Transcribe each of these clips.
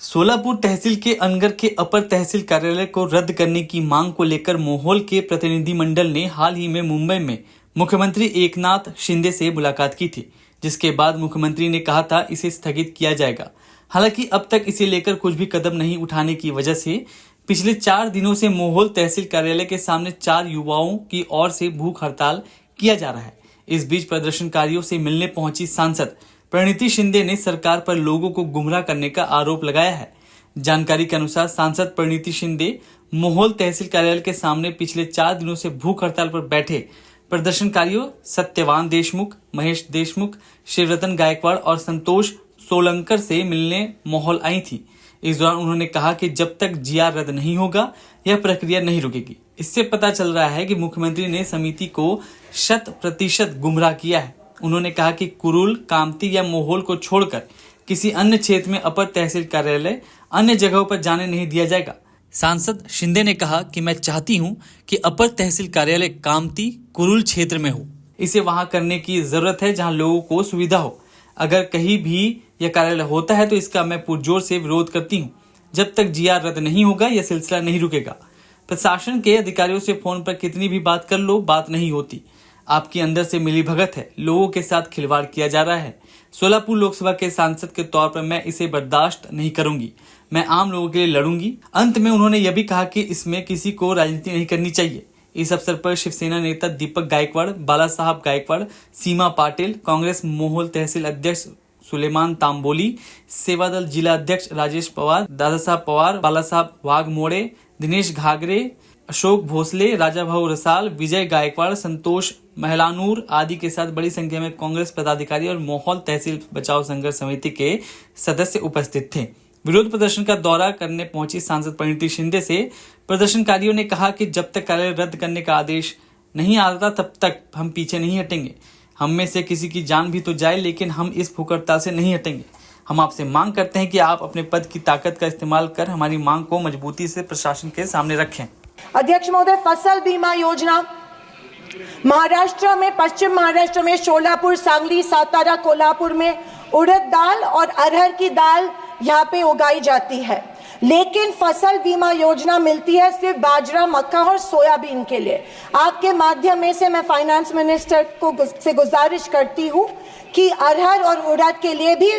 सोलापुर तहसील के अनगर के अपर तहसील कार्यालय को रद्द करने की मांग को लेकर मोहोल के प्रतिनिधिमंडल ने हाल ही में मुंबई में मुख्यमंत्री एकनाथ शिंदे से मुलाकात की थी, जिसके बाद मुख्यमंत्री ने कहा था इसे स्थगित किया जाएगा। हालांकि अब तक इसे लेकर कुछ भी कदम नहीं उठाने की वजह से पिछले 4 दिनों से मोहोल तहसील कार्यालय के सामने 4 युवाओं की ओर से भूख हड़ताल किया जा रहा है। इस बीच प्रदर्शनकारियों से मिलने पहुंची सांसद प्रणीति शिंदे ने सरकार पर लोगों को गुमराह करने का आरोप लगाया है। जानकारी के अनुसार सांसद प्रणीति शिंदे मोहोल तहसील कार्यालय के सामने पिछले 4 दिनों से भूख हड़ताल पर बैठे प्रदर्शनकारियों सत्यवान देशमुख, महेश देशमुख, शिवरतन गायकवाड़ और संतोष सोलंकर से मिलने मोहोल आई थी। इस दौरान उन्होंने कहा कि जब तक जीआर रद्द नहीं होगा यह प्रक्रिया नहीं रुकेगी। इससे पता चल रहा है कि मुख्यमंत्री ने समिति को 100% गुमराह किया है। उन्होंने कहा कि कुरुल, कामती या मोहोल को छोड़कर किसी अन्य क्षेत्र में अपर तहसील कार्यालय अन्य जगहों पर जाने नहीं दिया जाएगा। सांसद शिंदे ने कहा कि मैं चाहती हूं कि अपर तहसील कार्यालय कामती, कुरुल क्षेत्र में हो। इसे वहां करने की जरूरत है जहां लोगों को सुविधा हो। अगर कहीं भी यह कार्यालय होता है तो इसका मैं पुरजोर से विरोध करती हूँ। जब तक जीआर रद्द नहीं होगा यह सिलसिला नहीं रुकेगा। प्रशासन के अधिकारियों से फोन पर कितनी भी बात कर लो, बात नहीं होती। आपकी अंदर से मिली भगत है, लोगों के साथ खिलवाड़ किया जा रहा है। सोलापुर लोकसभा के सांसद के तौर पर मैं इसे बर्दाश्त नहीं करूंगी। मैं आम लोगों के लिए लड़ूंगी। अंत में उन्होंने यह भी कहा कि इसमें किसी को राजनीति नहीं करनी चाहिए। इस अवसर पर शिवसेना नेता दीपक गायकवाड़, बाला साहब गायकवाड़, सीमा पाटिल, कांग्रेस मोहोल तहसील अध्यक्ष सुलेमान तांबोली, सेवा दल जिला अध्यक्ष राजेश पवार, दादा साहब पवार, बाला साहब वाघमोड़े, दिनेश घागरे, अशोक भोसले, राजा भाऊ रसाल, विजय गायकवाड़, संतोष महलानूर आदि के साथ बड़ी संख्या में कांग्रेस पदाधिकारी और मोहोल तहसील बचाव संघर्ष समिति के सदस्य उपस्थित थे। विरोध प्रदर्शन का दौरा करने पहुंची सांसद प्रणीति शिंदे से प्रदर्शनकारियों ने कहा कि जब तक कार्यालय रद्द करने का आदेश नहीं आता तब तक हम पीछे नहीं हटेंगे। हम में से किसी की जान भी तो जाए, लेकिन हम इस भूख हड़ताल से नहीं हटेंगे। हम आपसे मांग करते हैं कि आप अपने पद की ताकत का इस्तेमाल कर हमारी मांग को मजबूती से प्रशासन के सामने रखें। अध्यक्ष महोदय, फसल बीमा योजना महाराष्ट्र में, पश्चिम महाराष्ट्र में सोलापुर, सांगली, सातारा, कोल्हापुर में उड़द दाल और अरहर की दाल यहाँ पे उगाई जाती है, लेकिन फसल बीमा योजना मिलती है सिर्फ बाजरा, मक्का और सोयाबीन के लिए। आपके माध्यम से मैं फाइनेंस मिनिस्टर से गुजारिश करती हूँ कि अरहर और उड़द के लिए भी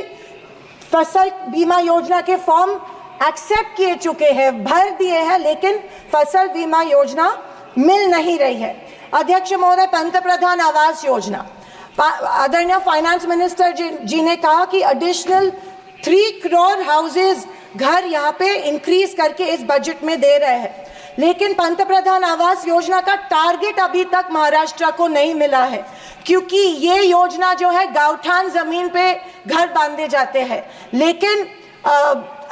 फसल बीमा योजना के फॉर्म एक्सेप्ट किए चुके हैं, भर दिए हैं, लेकिन फसल बीमा योजना मिल नहीं रही है। अध्यक्ष महोदय, पंतप्रधान आवास योजना, आदरणीय फाइनेंस मिनिस्टर जी ने कहा कि एडिशनल 3 करोड़ हाउसेज घर यहाँ पे इंक्रीज करके इस बजट में दे रहे हैं, लेकिन पंतप्रधान आवास योजना का टारगेट अभी तक महाराष्ट्र को नहीं मिला है, क्योंकि ये योजना जो है गांवठान जमीन पे घर बांधे जाते हैं, लेकिन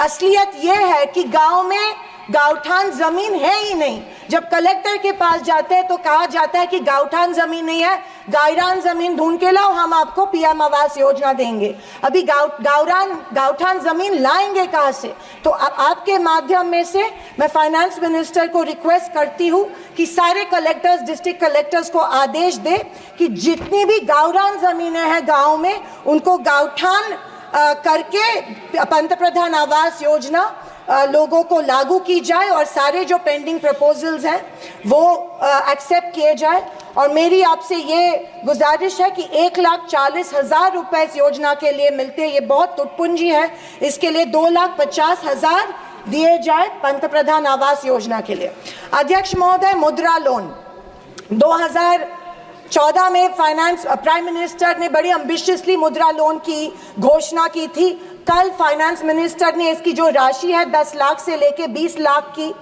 असलियत ये है कि गांव में गांवठान जमीन है ही नहीं। जब कलेक्टर के पास जाते हैं तो कहा जाता है कि गांवठान जमीन नहीं है, गायरान जमीन ढूंढ के लाओ, हम आपको पीएम आवास योजना देंगे। अभी गांवठान जमीन लाएंगे कहां से? तो आपके माध्यम में से मैं फाइनेंस मिनिस्टर को रिक्वेस्ट करती हूं कि सारे कलेक्टर्स, डिस्ट्रिक्ट कलेक्टर्स को आदेश दे कि जितनी भी गायरान जमीनें हैं गाँव में, उनको गांवठान करके पंतप्रधान आवास योजना लोगों को लागू की जाए और सारे जो पेंडिंग प्रपोजल्स हैं वो एक्सेप्ट किए जाए। और मेरी आपसे ये गुजारिश है कि 1,40,000 रुपए इस योजना के लिए मिलते हैं, ये बहुत टुटपुंजी है, इसके लिए 2,50,000 दिए जाए पंतप्रधान आवास योजना के लिए। अध्यक्ष महोदय, मुद्रा लोन 2014 में प्राइम मिनिस्टर ने बड़ी एम्बिशियसली मुद्रा लोन की घोषणा की थी। कल फाइनेंस मिनिस्टर ने इसकी जो राशि है 10 लाख से लेके 20 लाख की,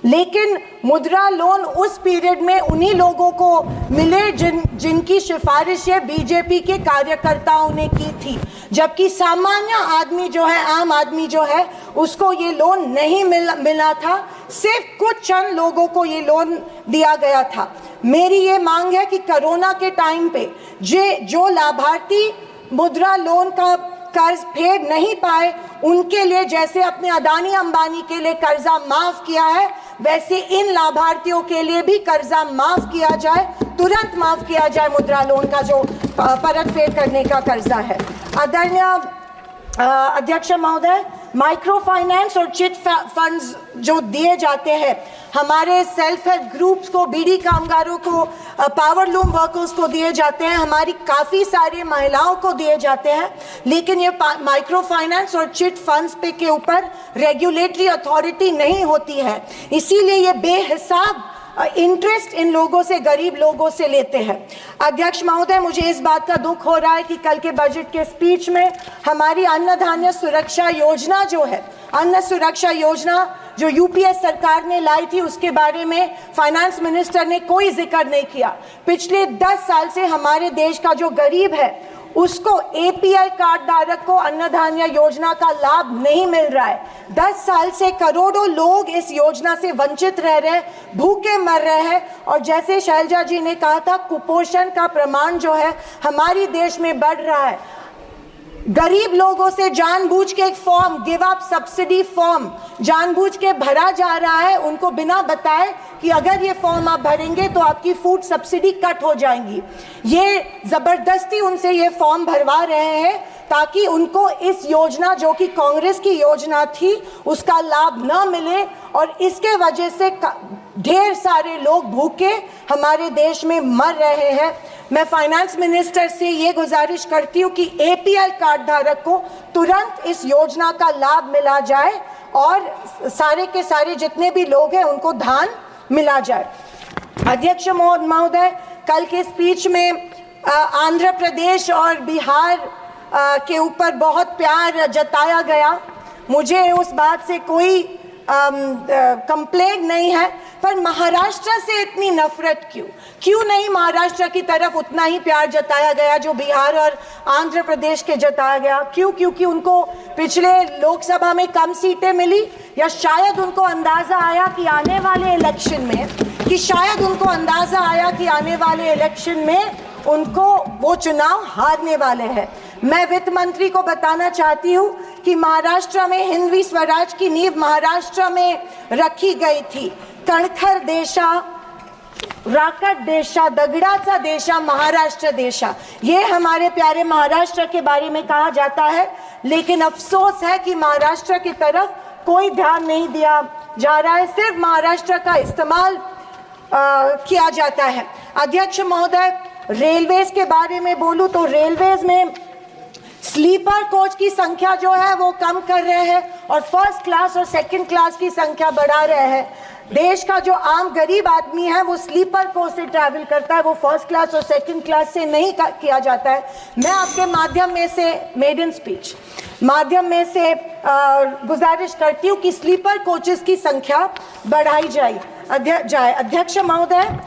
लेकिन मुद्रा लोन उस पीरियड में उन्हीं लोगों को मिले जिनकी सिफारिशें बीजेपी के कार्यकर्ताओं ने की थी, जबकि सामान्य आदमी जो है, आम आदमी जो है, उसको ये लोन नहीं मिला था। सिर्फ कुछ चंद लोगों को ये लोन दिया गया था। मेरी ये मांग है कि कोरोना के टाइम पे जो लाभार्थी मुद्रा लोन का कर्ज फेड नहीं पाए, उनके लिए जैसे अपने अदानी अंबानी के लिए कर्जा माफ किया है, वैसे इन लाभार्थियों के लिए भी कर्जा माफ किया जाए, तुरंत माफ किया जाए मुद्रा लोन का जो परत फेड करने का कर्जा है। आदरणीय अध्यक्ष महोदय, माइक्रो फाइनेंस और चिट फंड्स जो दिए जाते हैं हमारे सेल्फ हेल्प ग्रुप्स को, बीड़ी कामगारों को, पावर लूम वर्कर्स को दिए जाते हैं, हमारी काफ़ी सारी महिलाओं को दिए जाते हैं, लेकिन ये माइक्रो फाइनेंस और चिट फंड्स पे के ऊपर रेगुलेटरी अथॉरिटी नहीं होती है, इसीलिए ये बेहिसाब इंटरेस्ट इन लोगों से, गरीब लोगों से लेते हैं। अध्यक्ष महोदय, मुझे इस बात का दुख हो रहा है कि कल के बजट के स्पीच में हमारी अन्न धान्य सुरक्षा योजना जो है, अन्न सुरक्षा योजना जो यूपीए सरकार ने लाई थी, उसके बारे में फाइनेंस मिनिस्टर ने कोई जिक्र नहीं किया। पिछले 10 साल से हमारे देश का जो गरीब है उसको एपीएल कार्ड धारक को अन्न धान्य योजना का लाभ नहीं मिल रहा है। 10 साल से करोड़ों लोग इस योजना से वंचित रह रहे हैं, भूखे मर रहे हैं, और जैसे शैलजा जी ने कहा था, कुपोषण का प्रमाण जो है हमारे देश में बढ़ रहा है। गरीब लोगों से जानबूझ के एक form, give up subsidy form जानबूझ के भरा जा रहा है, उनको बिना बताए कि अगर ये फॉर्म आप भरेंगे तो आपकी फूड सब्सिडी कट हो जाएंगी। ये जबरदस्ती उनसे ये फॉर्म भरवा रहे हैं ताकि उनको इस योजना, जो कि कांग्रेस की योजना थी, उसका लाभ न मिले, और इसके वजह से ढेर सारे लोग भूखे हमारे देश में मर रहे हैं। मैं फाइनेंस मिनिस्टर से ये गुजारिश करती हूँ कि एपीएल कार्ड धारक को तुरंत इस योजना का लाभ मिला जाए और सारे के सारे जितने भी लोग हैं उनको धान मिला जाए। अध्यक्ष महोदय, कल के स्पीच में आंध्र प्रदेश और बिहार के ऊपर बहुत प्यार जताया गया। मुझे उस बात से कोई कंप्लेंट नहीं है, पर महाराष्ट्र से इतनी नफरत क्यों नहीं महाराष्ट्र की तरफ उतना ही प्यार जताया गया जो बिहार और आंध्र प्रदेश के जताया गया? क्यों? क्योंकि उनको पिछले लोकसभा में कम सीटें मिली, या शायद उनको अंदाजा आया कि आने वाले इलेक्शन में उनको वो चुनाव हारने वाले हैं। मैं वित्त मंत्री को बताना चाहती हूँ कि महाराष्ट्र में हिंदवी स्वराज की नींव महाराष्ट्र में रखी गई थी। कणखर देशा, राकट देशा, दगडाचा देशा, महाराष्ट्र देशा, ये हमारे प्यारे महाराष्ट्र के बारे में कहा जाता है, लेकिन अफसोस है कि महाराष्ट्र की तरफ कोई ध्यान नहीं दिया जा रहा है, सिर्फ महाराष्ट्र का इस्तेमाल किया जाता है। अध्यक्ष महोदय, रेलवेज के बारे में बोलूं तो रेलवेज में स्लीपर कोच की संख्या जो है वो कम कर रहे हैं और फर्स्ट क्लास और सेकंड क्लास की संख्या बढ़ा रहे हैं। देश का जो आम गरीब आदमी है वो स्लीपर कोच से ट्रैवल करता है, वो फर्स्ट क्लास और सेकंड क्लास से नहीं किया जाता है। मैं आपके माध्यम में से, मेडन स्पीच माध्यम में से गुजारिश करती हूँ कि स्लीपर कोचेस की संख्या बढ़ाई जाए। अध्यक्ष महोदय,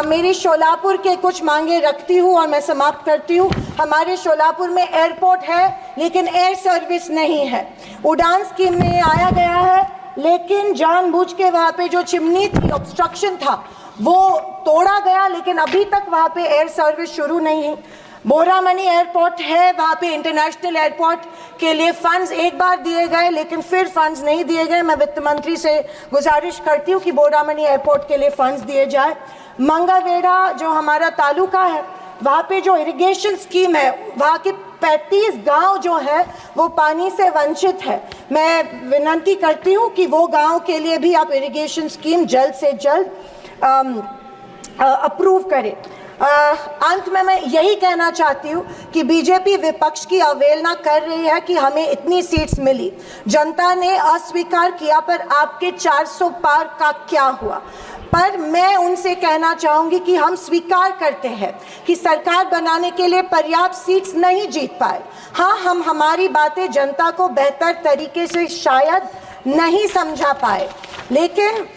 मेरी शोलापुर के कुछ मांगे रखती हूँ और मैं समाप्त करती हूँ। हमारे शोलापुर में एयरपोर्ट है लेकिन एयर सर्विस नहीं है। उड़ान स्कीम में आया गया है, लेकिन जानबूझ के वहाँ पे जो चिमनी थी, ऑब्स्ट्रक्शन था, वो तोड़ा गया, लेकिन अभी तक वहाँ पे एयर सर्विस शुरू नहीं है। बोरामनी एयरपोर्ट है, वहाँ पे इंटरनेशनल एयरपोर्ट के लिए फंड्स एक बार दिए गए, लेकिन फिर फंड्स नहीं दिए गए। मैं वित्त मंत्री से गुजारिश करती हूँ कि बोरामनी एयरपोर्ट के लिए फंड्स दिए जाए। मंगलवेढ़ा जो हमारा तालुका है, वहाँ पे जो इरिगेशन स्कीम है, वहाँ के 35 गांव जो है वो पानी से वंचित है। मैं विनती करती हूँ कि वो गांव के लिए भी आप इरिगेशन स्कीम जल्द से जल्द अप्रूव करें। अंत में मैं यही कहना चाहती हूँ कि बीजेपी विपक्ष की अवहेलना कर रही है कि हमें इतनी सीट्स मिली, जनता ने अस्वीकार किया, पर आपके 400 पार का क्या हुआ? पर मैं उनसे कहना चाहूँगी कि हम स्वीकार करते हैं कि सरकार बनाने के लिए पर्याप्त सीट्स नहीं जीत पाए। हाँ, हम हमारी बातें जनता को बेहतर तरीके से शायद नहीं समझा पाए, लेकिन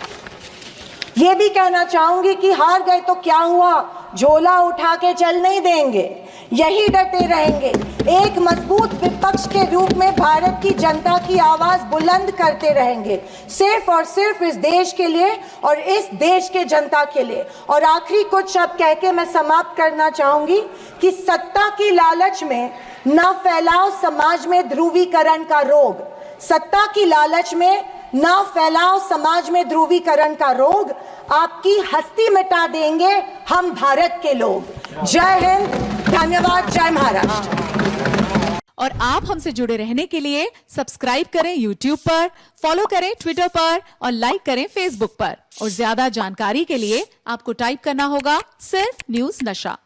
ये भी कहना चाहूँगी कि हार गए तो क्या हुआ, झोला उठा के चल नहीं देंगे, यही डटे रहेंगे। एक मजबूत विपक्ष के रूप में भारत की जनता की आवाज बुलंद करते रहेंगे, सिर्फ और सिर्फ इस देश के लिए और इस देश के जनता के लिए। और आखिरी कुछ शब्द कह के मैं समाप्त करना चाहूंगी कि सत्ता की लालच में न फैलाओ समाज में ध्रुवीकरण का रोग। सत्ता की लालच में न फैलाओ समाज में ध्रुवीकरण का रोग, आपकी हस्ती मिटा देंगे हम भारत के लोग। जय हिंद, धन्यवाद, जय महाराष्ट्र। और आप हमसे जुड़े रहने के लिए सब्सक्राइब करें YouTube पर, फॉलो करें Twitter पर और लाइक करें Facebook पर। और ज्यादा जानकारी के लिए आपको टाइप करना होगा सिर्फ न्यूज नशा।